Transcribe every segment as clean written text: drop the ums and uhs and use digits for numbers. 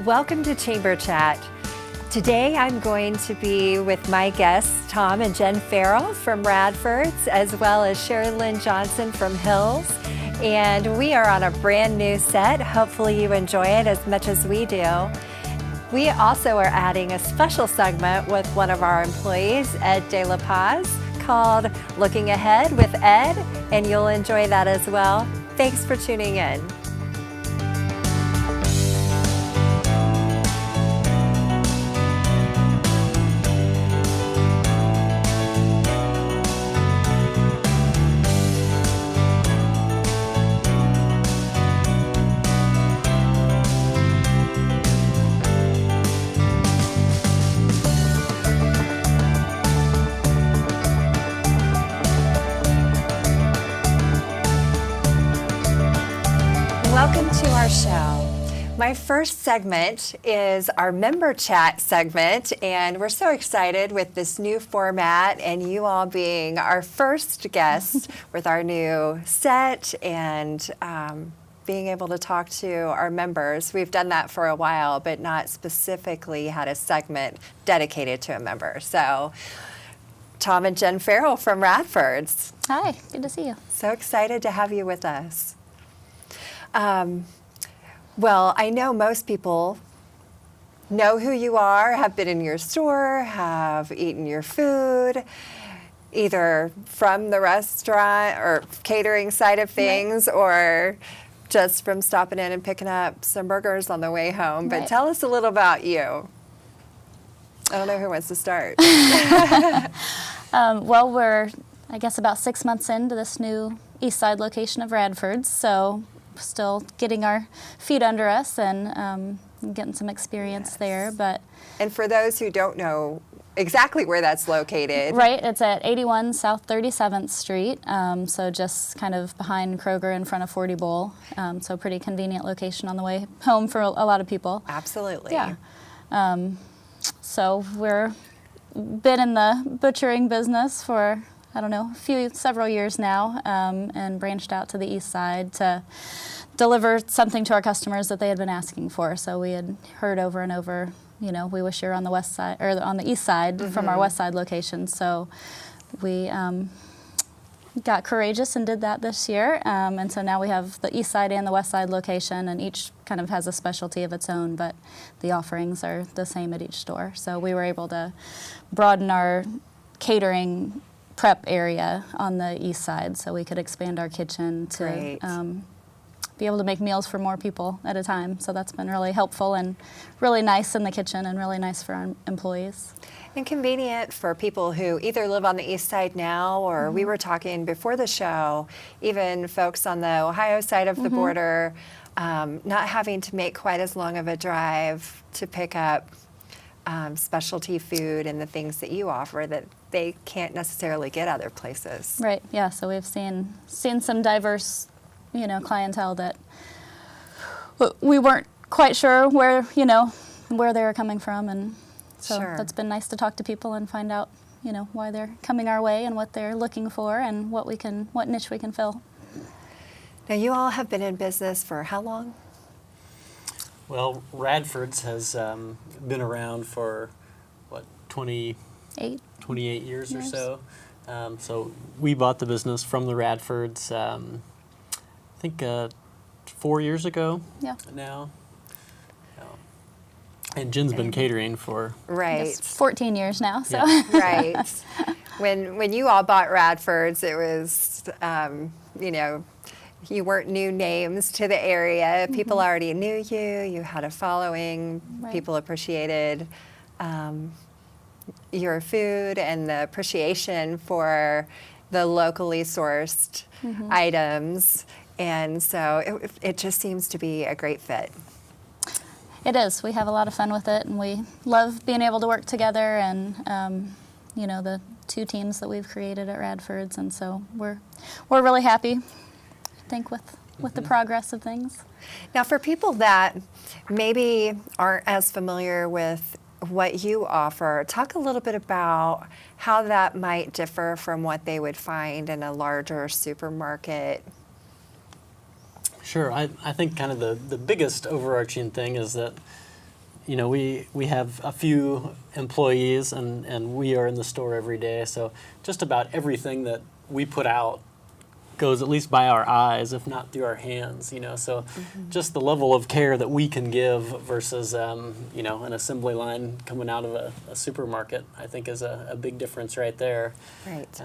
Welcome to Chamber Chat. Today I'm going to be with my guests, Tom and Jen Farrell from Radford's, as well as Sherilyn Johnson from Hills. And we are on a brand new set. Hopefully you enjoy it as much as we do. We also are adding a special segment with one of our employees, Ed De La Paz, called Looking Ahead with Ed, and you'll enjoy that as well. Thanks for tuning in. Welcome to our show. My first segment is our member chat segment, and we're so excited with this new format and you all being our first guest with our new set and being able to talk to our members. We've done that for a while, but not specifically had a segment dedicated to a member. So, Tom and Jen Farrell from Radford's. Hi, good to see you. So excited to have you with us. Well, I know most people know who you are, have been in your store, have eaten your food, either from the restaurant or catering side of things, or just from stopping in and picking up some burgers on the way home. But tell us a little about you. I don't know who wants to start. Well, we're, I guess, about 6 months into this new East Side location of Radford's, so still getting our feet under us and getting some experience there. But and for those who don't know exactly where that's located. Right, it's at 81 South 37th Street, so just kind of behind Kroger in front of 40 Bowl, so pretty convenient location on the way home for a lot of people. Absolutely. Yeah. So we're been in the butchering business for, I don't know, several years now, and branched out to the east side to deliver something to our customers that they had been asking for. So we had heard over and over, you know, we wish you were on the west side or on the east side from our west side location. So we got courageous and did that this year. And so now we have the east side and the west side location, and each kind of has a specialty of its own, but the offerings are the same at each store. So we were able to broaden our catering prep area on the east side, so we could expand our kitchen to be able to make meals for more people at a time. So that's been really helpful and really nice in the kitchen and really nice for our employees. And convenient for people who either live on the east side now, or we were talking before the show, even folks on the Ohio side of the border, not having to make quite as long of a drive to pick up specialty food and the things that you offer that they can't necessarily get other places. Right, yeah, so we've seen some diverse, you know, clientele that we weren't quite sure where they were coming from, and so that's been nice to talk to people and find out, you know, why they're coming our way and what they're looking for and what niche we can fill. Now, you all have been in business for how long? Well, Radford's has been around for, 28 years or so. So we bought the business from the Radfords, I think 4 years ago now. And Jen's been catering for 14 years now. So right. When you all bought Radford's, it was you weren't new names to the area. People already knew you. You had a following. People appreciated your food and the appreciation for the locally sourced items. And so it just seems to be a great fit. It is. We have a lot of fun with it, and we love being able to work together and, the two teams that we've created at Radford's. And so we're really happy, I think, with the progress of things. Now, for people that maybe aren't as familiar with what you offer, talk a little bit about how that might differ from what they would find in a larger supermarket. Sure. I think kind of the biggest overarching thing is that you know, we have a few employees, and we are in the store every day, so just about everything that we put out goes at least by our eyes, if not through our hands, you know. So just the level of care that we can give versus, you know, an assembly line coming out of a supermarket, I think is a big difference right there. Right.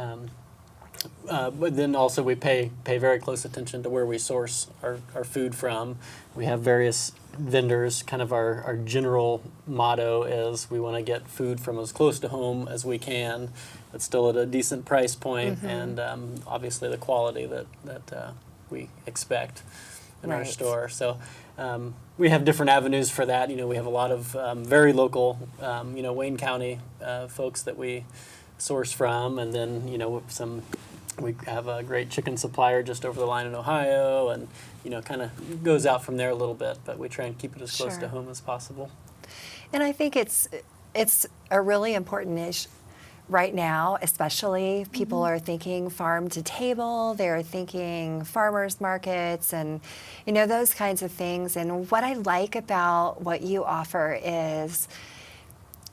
But then also we pay very close attention to where we source our food from. We have various vendors. Kind of our general motto is we want to get food from as close to home as we can, but still at a decent price point, and obviously the quality that we expect in our store. So we have different avenues for that. You know, we have a lot of very local, you know, Wayne County folks that we source from, and then, you know, we have a great chicken supplier just over the line in Ohio, and, you know, kind of goes out from there a little bit, but we try and keep it as close to home as possible. And I think it's a really important issue right now, especially. People are thinking farm to table, they're thinking farmers markets, and, you know, those kinds of things. And what I like about what you offer is,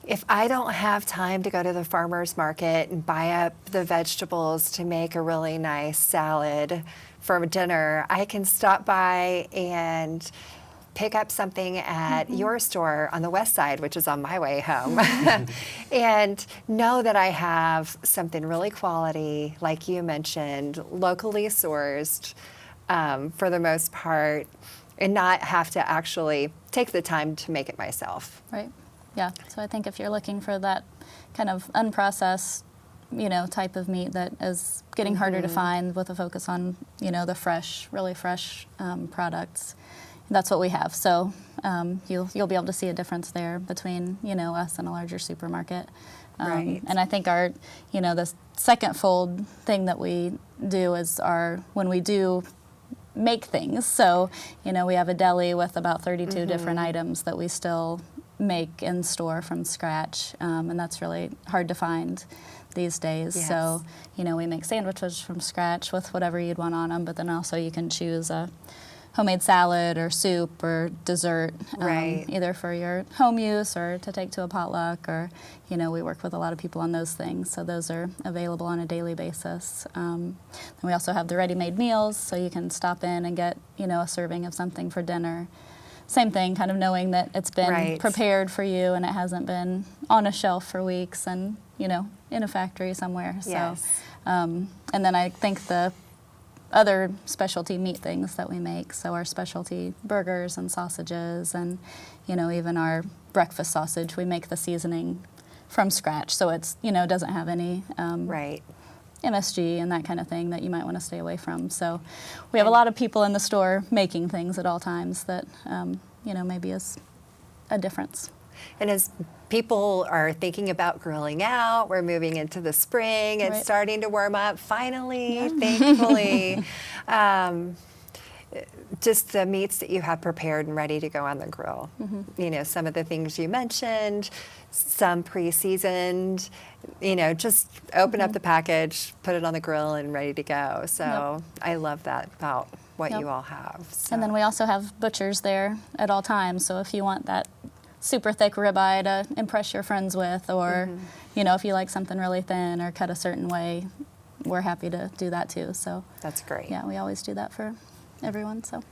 if I don't have time to go to the farmer's market and buy up the vegetables to make a really nice salad for dinner, I can stop by and pick up something at your store on the west side, which is on my way home, and know that I have something really quality, like you mentioned, locally sourced for the most part, and not have to actually take the time to make it myself. Right. Yeah, so I think if you're looking for that kind of unprocessed, you know, type of meat that is getting harder to find, with a focus on, you know, the fresh, really fresh products, that's what we have. So you'll be able to see a difference there between, you know, us and a larger supermarket. Right. And I think our, you know, the second fold thing that we do is when we do make things. So, you know, we have a deli with about 32 different items that we still make in store from scratch, and that's really hard to find these days. Yes. So, you know, we make sandwiches from scratch with whatever you'd want on them, but then also you can choose a homemade salad or soup or dessert, either for your home use or to take to a potluck, or, you know, we work with a lot of people on those things, so those are available on a daily basis. And we also have the ready-made meals, so you can stop in and get, you know, a serving of something for dinner. Same thing, kind of knowing that it's been prepared for you and it hasn't been on a shelf for weeks and, you know, in a factory somewhere. So, and then I think the other specialty meat things that we make, so our specialty burgers and sausages, and, you know, even our breakfast sausage, we make the seasoning from scratch, so it's, you know, doesn't have any MSG and that kind of thing that you might want to stay away from. So we have a lot of people in the store making things at all times that, you know, maybe is a difference. And as people are thinking about grilling out, we're moving into the spring, it's starting to warm up finally, thankfully. Just the meats that you have prepared and ready to go on the grill. You know, some of the things you mentioned, some pre-seasoned, you know, just open up the package, put it on the grill and ready to go. So I love that about what you all have. So. And then we also have butchers there at all times. So if you want that super thick ribeye to impress your friends with, or, you know, if you like something really thin or cut a certain way, we're happy to do that too. So that's great. Yeah, we always do that for everyone. So,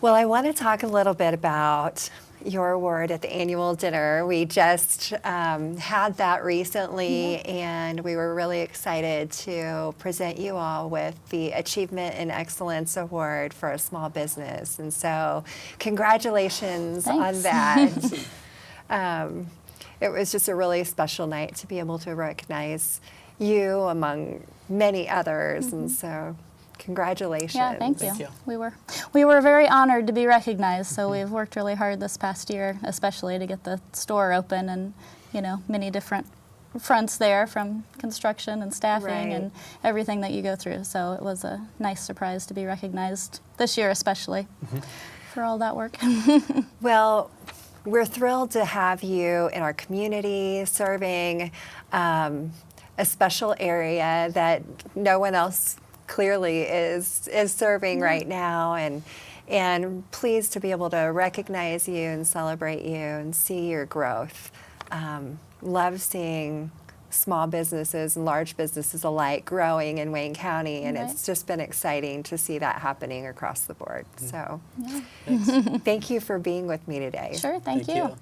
well, I want to talk a little bit about your award at the annual dinner. We just had that recently, and we were really excited to present you all with the Achievement in Excellence Award for a small business. And so congratulations on that. It was just a really special night to be able to recognize you among many others. And so congratulations. Yeah, thank you. We were very honored to be recognized. So we've worked really hard this past year, especially to get the store open, and, you know, many different fronts there, from construction and staffing and everything that you go through. So it was a nice surprise to be recognized this year, especially for all that work. Well, we're thrilled to have you in our community, serving a special area that no one else clearly is serving right now, and and pleased to be able to recognize you and celebrate you and see your growth. Love seeing small businesses and large businesses alike growing in Wayne County, and Right. it's just been exciting to see that happening across the board. So Thanks. thank you for being with me today. Sure, thank you.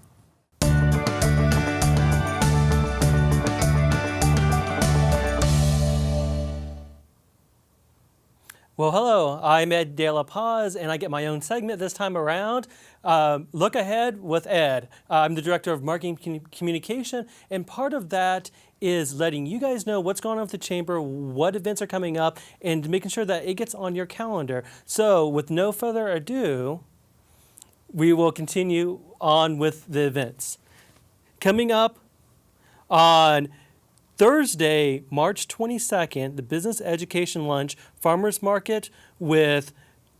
Well, hello, I'm Ed De La Paz, and I get my own segment this time around. Look Ahead with Ed. I'm the Director of Marketing Communication, and part of that is letting you guys know what's going on with the Chamber, what events are coming up, and making sure that it gets on your calendar. So, with no further ado, we will continue on with the events. Coming up on Thursday, March 22nd, the Business Education Lunch Farmers Market with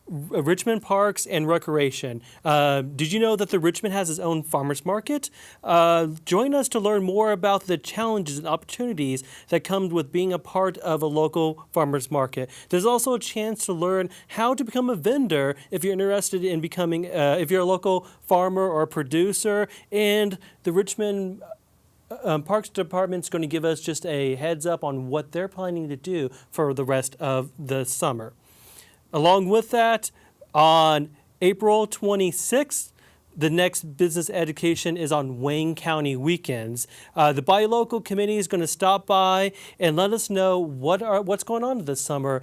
Richmond Parks and Recreation. Did you know that the Richmond has its own farmers market? Join us to learn more about the challenges and opportunities that come with being a part of a local farmers market. There's also a chance to learn how to become a vendor if you're interested in becoming, if you're a local farmer or producer, and the Richmond Parks Department's going to give us just a heads up on what they're planning to do for the rest of the summer. Along with that, on April 26th, the next business education is on Wayne County weekends. The Buy Local Committee is going to stop by and let us know what's going on this summer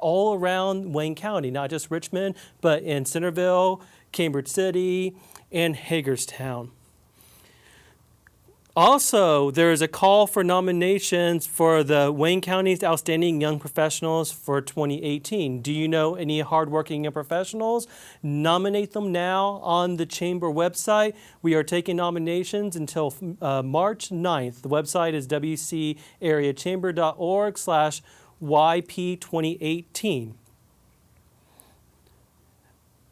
all around Wayne County, not just Richmond, but in Centerville, Cambridge City, and Hagerstown. Also, there is a call for nominations for the Wayne County's Outstanding Young Professionals for 2018. Do you know any hardworking young professionals? Nominate them now on the Chamber website. We are taking nominations until March 9th. The website is wcareachamber.org/YP2018.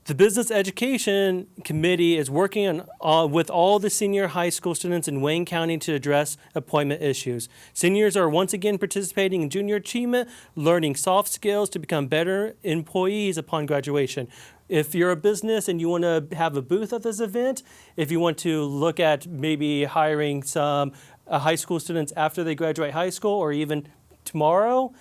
The Business Education Committee is working with all the senior high school students in Wayne County to address appointment issues. Seniors are once again participating in junior achievement, learning soft skills to become better employees upon graduation. If you're a business and you want to have a booth at this event, if you want to look at maybe hiring some high school students after they graduate high school or even tomorrow,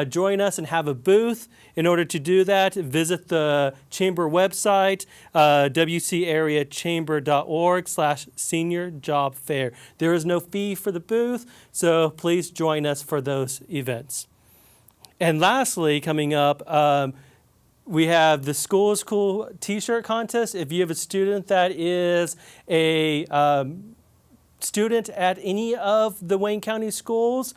join us and have a booth. In order to do that, visit the Chamber website, wcareachamber.org/senior job fair. There is no fee for the booth, so please join us for those events. And lastly, coming up, we have the School is Cool t-shirt contest. If you have a student that is a student at any of the Wayne County schools,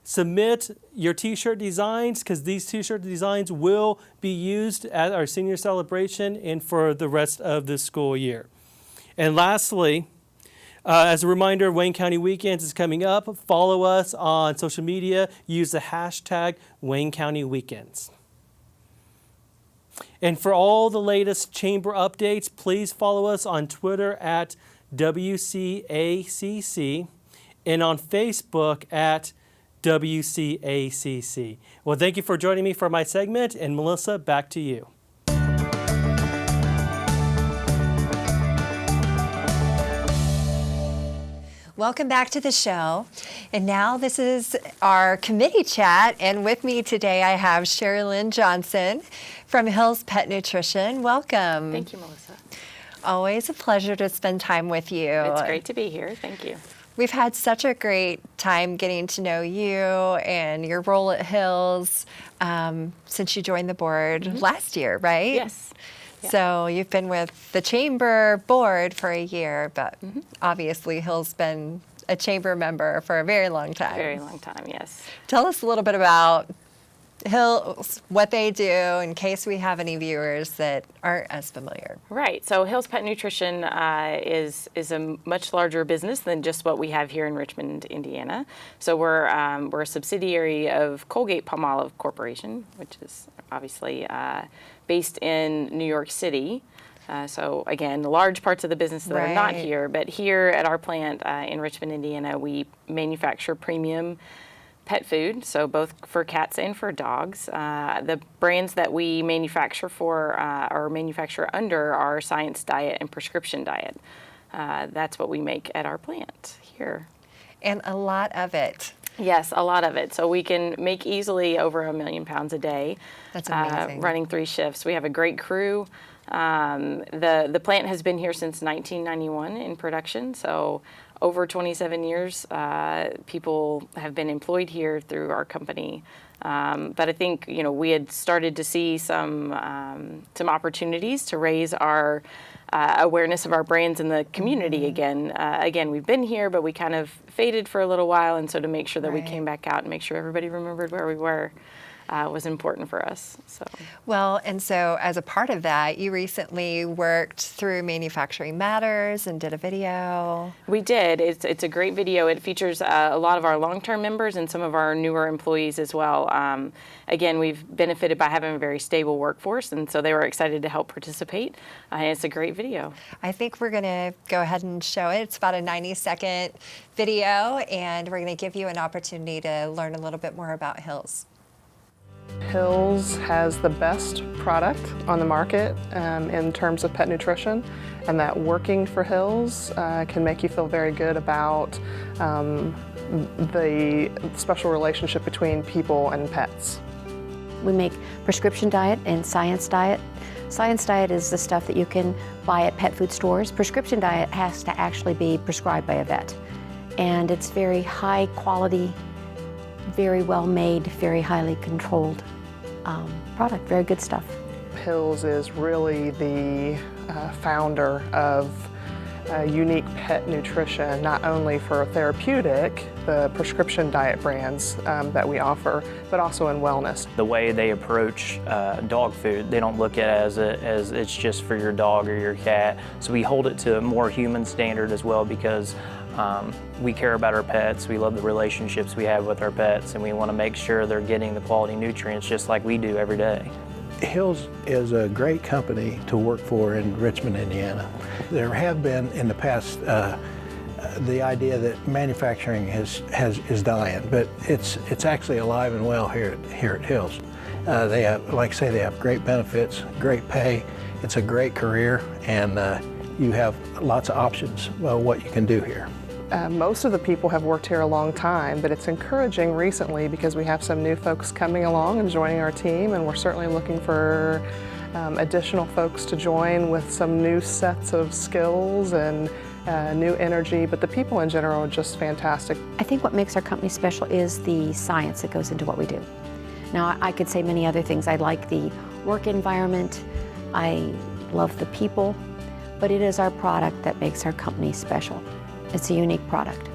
submit your t-shirt designs, because these t-shirt designs will be used at our senior celebration and for the rest of the school year. And lastly, as a reminder, Wayne County Weekends is coming up. Follow us on social media. Use the hashtag Wayne County Weekends. And for all the latest Chamber updates, please follow us on Twitter at WCACC and on Facebook at WCACC. Well, thank you for joining me for my segment, and Melissa, back to you. Welcome back to the show. And now this is our committee chat. And with me today, I have Sherilyn Johnson from Hill's Pet Nutrition. Welcome. Thank you, Melissa. Always a pleasure to spend time with you. It's great to be here. Thank you. We've had such a great time getting to know you and your role at Hills since you joined the board last year, right? Yes. Yeah. So you've been with the Chamber board for a year, but obviously Hill's been a Chamber member for a very long time. Very long time, yes. Tell us a little bit about Hills, what they do, in case we have any viewers that aren't as familiar. Right. So Hill's Pet Nutrition is a much larger business than just what we have here in Richmond, Indiana. So we're a subsidiary of Colgate-Palmolive Corporation, which is obviously based in New York City. So again, large parts of the business that are not here, but here at our plant in Richmond, Indiana, we manufacture premium pet food, so both for cats and for dogs. The brands that we manufacture for or manufacture under are Science Diet and Prescription Diet. That's what we make at our plant here. And a lot of it. Yes, a lot of it. So we can make easily over 1 million pounds a day. That's amazing. Running 3 shifts. We have a great crew. The plant has been here since 1991 in production, so over 27 years people have been employed here through our company. But I think we had started to see some opportunities to raise our awareness of our brands in the community again. Again, we've been here, but we kind of faded for a little while, and so to make sure that we came back out and make sure everybody remembered where we were was important for us. So. Well, and so as a part of that, you recently worked through Manufacturing Matters and did a video. We did. It's a great video. It features a lot of our long-term members and some of our newer employees as well. Again, we've benefited by having a very stable workforce, and so they were excited to help participate. It's a great video. I think we're going to go ahead and show it. It's about a 90-second video, and we're going to give you an opportunity to learn a little bit more about Hills. Hills has the best product on the market in terms of pet nutrition, and that working for Hills can make you feel very good about the special relationship between people and pets. We make Prescription Diet and Science Diet. Science Diet is the stuff that you can buy at pet food stores. Prescription Diet has to actually be prescribed by a vet, and it's very high quality, very well made, very highly controlled product, very good stuff. Hills is really the founder of unique pet nutrition, not only for therapeutic, the prescription diet brands that we offer, but also in wellness. The way they approach dog food, they don't look at it as it's just for your dog or your cat. So we hold it to a more human standard as well, because we care about our pets, we love the relationships we have with our pets, and we want to make sure they're getting the quality nutrients just like we do every day. Hills is a great company to work for in Richmond, Indiana. There have been in the past the idea that manufacturing is dying, but it's actually alive and well here at Hills. They have, like I say, they have great benefits, great pay. It's a great career, and you have lots of options about what you can do here. Most of the people have worked here a long time, but it's encouraging recently because we have some new folks coming along and joining our team, and we're certainly looking for additional folks to join with some new sets of skills and new energy, but the people in general are just fantastic. I think what makes our company special is the science that goes into what we do. Now, I could say many other things. I like the work environment, I love the people, but it is our product that makes our company special. It's a unique product.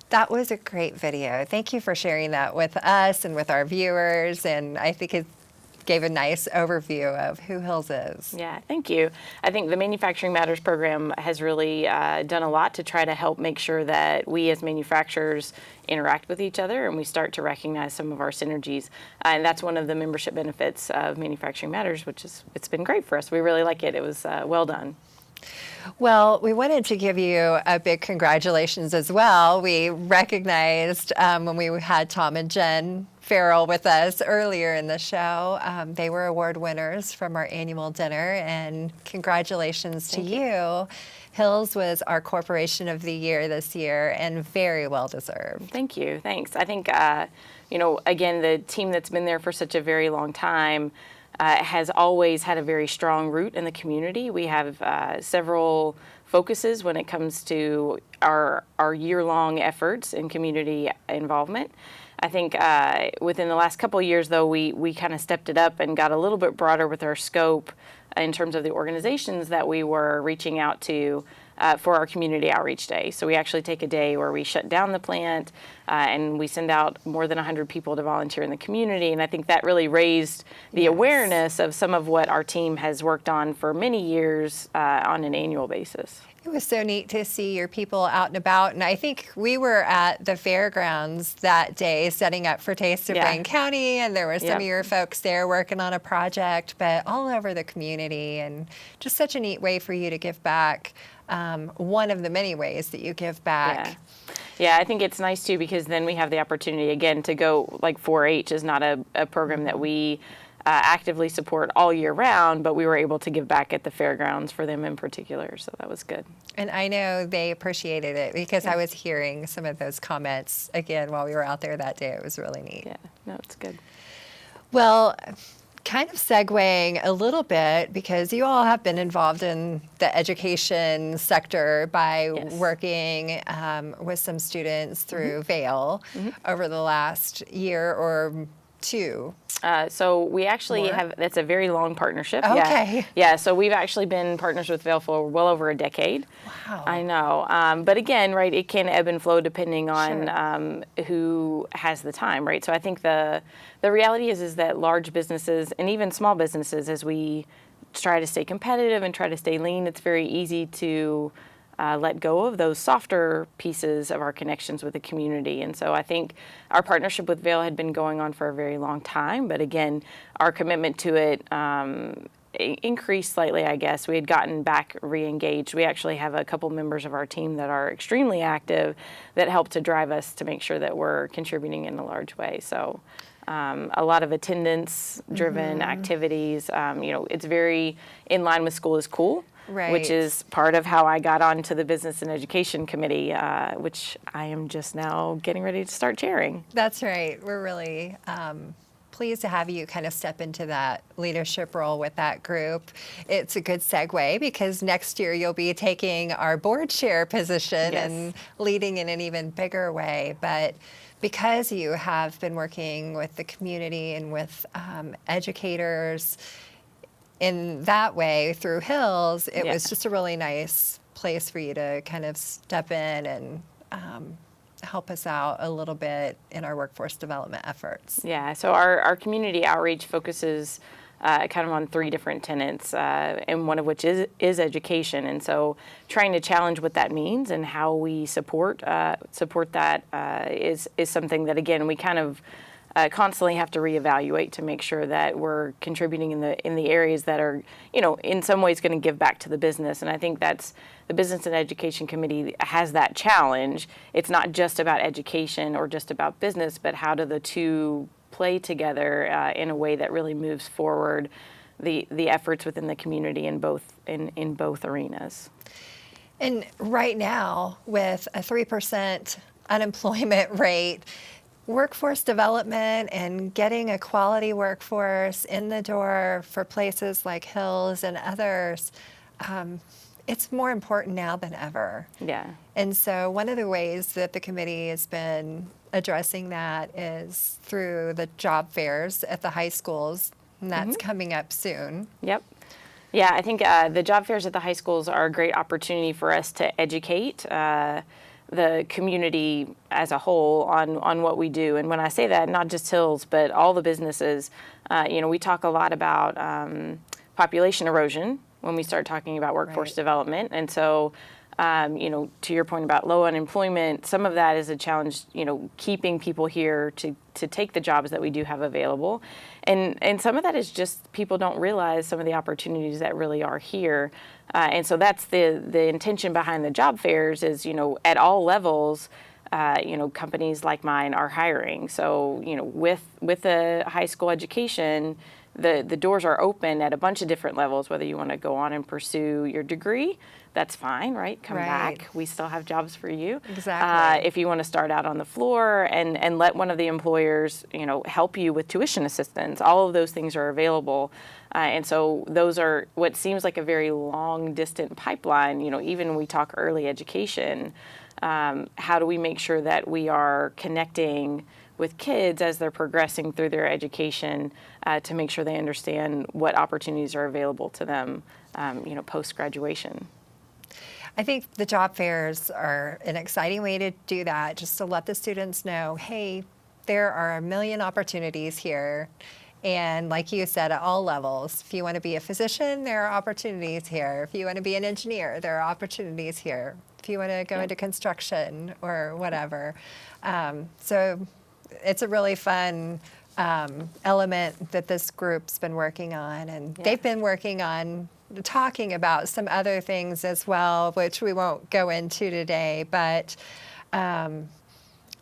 That was a great video. Thank you for sharing that with us and with our viewers, and I think it gave a nice overview of who Hills is. Yeah, thank you. I think the Manufacturing Matters program has really done a lot to try to help make sure that we as manufacturers interact with each other and we start to recognize some of our synergies. And that's one of the membership benefits of Manufacturing Matters, which is, it's been great for us. We really like it. It was well done. Well, we wanted to give you a big congratulations as well. We recognized when we had Tom and Jen Farrell with us earlier in the show. They were award winners from our annual dinner, and congratulations to you. Hills was our Corporation of the Year this year, and very well deserved. Thank you. Thanks. I think, again, the team that's been there for such a very long time has always had a very strong root in the community. We have several focuses when it comes to our year-long efforts in community involvement. I think within the last couple of years, though, we kind of stepped it up and got a little bit broader with our scope in terms of the organizations that we were reaching out to for our Community Outreach Day. So we actually take a day where we shut down the plant and we send out more than 100 people to volunteer in the community. And I think that really raised the awareness of some of what our team has worked on for many years on an annual basis. It was so neat to see your people out and about, and I think we were at the fairgrounds that day setting up for Taste of Blaine County, and there were some of your folks there working on a project, but all over the community, and just such a neat way for you to give back one of the many ways that you give back. Yeah. Yeah, I think it's nice too because then we have the opportunity again to go, like 4-H is not a program that we actively support all year round, but we were able to give back at the fairgrounds for them in particular, so that was good. And I know they appreciated it because I was hearing some of those comments again while we were out there that day. It was really neat. Yeah, no, it's good. Well, kind of segueing a little bit because you all have been involved in the education sector by working with some students through Vail over the last year or two. So we actually have, that's a very long partnership. Okay. Yeah, so we've actually been partners with Vail for well over a decade. Wow. I know. But again, right, it can ebb and flow depending on who has the time, right? So I think the reality is that large businesses and even small businesses, as we try to stay competitive and try to stay lean, it's very easy to let go of those softer pieces of our connections with the community. And so I think our partnership with Vail had been going on for a very long time, but again, our commitment to it increased slightly, I guess. We had gotten back re-engaged. We actually have a couple members of our team that are extremely active that help to drive us to make sure that we're contributing in a large way. So a lot of attendance-driven activities. It's very in line with School is Cool. Right. Which is part of how I got onto the Business and Education Committee, which I am just now getting ready to start chairing. That's right. We're really pleased to have you kind of step into that leadership role with that group. It's a good segue because next year you'll be taking our board chair position and leading in an even bigger way. But because you have been working with the community and with educators in that way through Hills, it was just a really nice place for you to kind of step in and help us out a little bit in our workforce development efforts. Yeah, so our community outreach focuses kind of on 3 different tenets, and one of which is education. And so trying to challenge what that means and how we support that is something that, again, we kind of constantly have to reevaluate to make sure that we're contributing in the areas that are, in some ways going to give back to the business. And I think that's the Business and Education Committee has that challenge. It's not just about education or just about business, but how do the two play together in a way that really moves forward the efforts within the community in both arenas. And right now, with a 3% unemployment rate, workforce development and getting a quality workforce in the door for places like Hills and others, it's more important now than ever. Yeah. And so one of the ways that the committee has been addressing that is through the job fairs at the high schools, and that's coming up soon. Yep. Yeah, I think the job fairs at the high schools are a great opportunity for us to educate the community as a whole on what we do. And when I say that, not just Hills, but all the businesses, we talk a lot about population erosion when we start talking about workforce development. And so, to your point about low unemployment, some of that is a challenge, keeping people here to take the jobs that we do have available. And some of that is just people don't realize some of the opportunities that really are here. And so that's the intention behind the job fairs is, at all levels, companies like mine are hiring. So, with a high school education, the doors are open at a bunch of different levels, whether you want to go on and pursue your degree, that's fine, right? Come back. We still have jobs for you. Exactly. If you want to start out on the floor and let one of the employers, help you with tuition assistance, all of those things are available. And so those are what seems like a very long, distant pipeline. Even when we talk early education, how do we make sure that we are connecting with kids as they're progressing through their education to make sure they understand what opportunities are available to them, post-graduation? I think the job fairs are an exciting way to do that, just to let the students know, hey, there are a million opportunities here. And like you said, at all levels, if you want to be a physician, there are opportunities here. If you want to be an engineer, there are opportunities here. If you want to go into construction or whatever. So it's a really fun element that this group's been working on. And they've been working on talking about some other things as well, which we won't go into today, but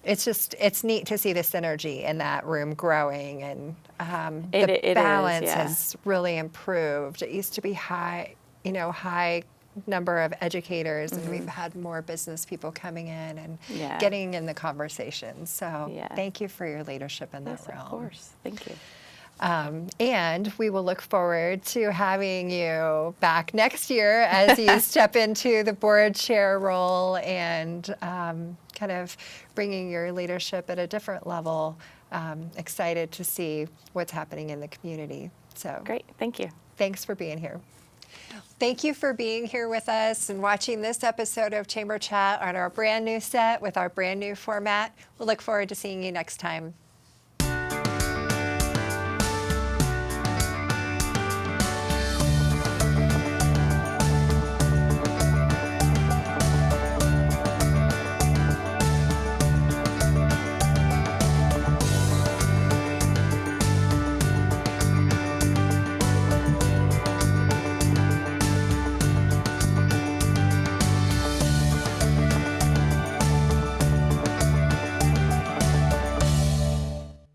it's neat to see the synergy in that room growing, and the balance has really improved. It used to be high number of educators, and we've had more business people coming in and getting in the conversation. So thank you for your leadership in that realm. Of course, thank you. And we will look forward to having you back next year as you step into the board chair role and kind of bringing your leadership at a different level. Excited to see what's happening in the community. So Great, thank you. Thanks for being here. Thank you for being here with us and watching this episode of Chamber Chat on our brand new set with our brand new format. We'll look forward to seeing you next time.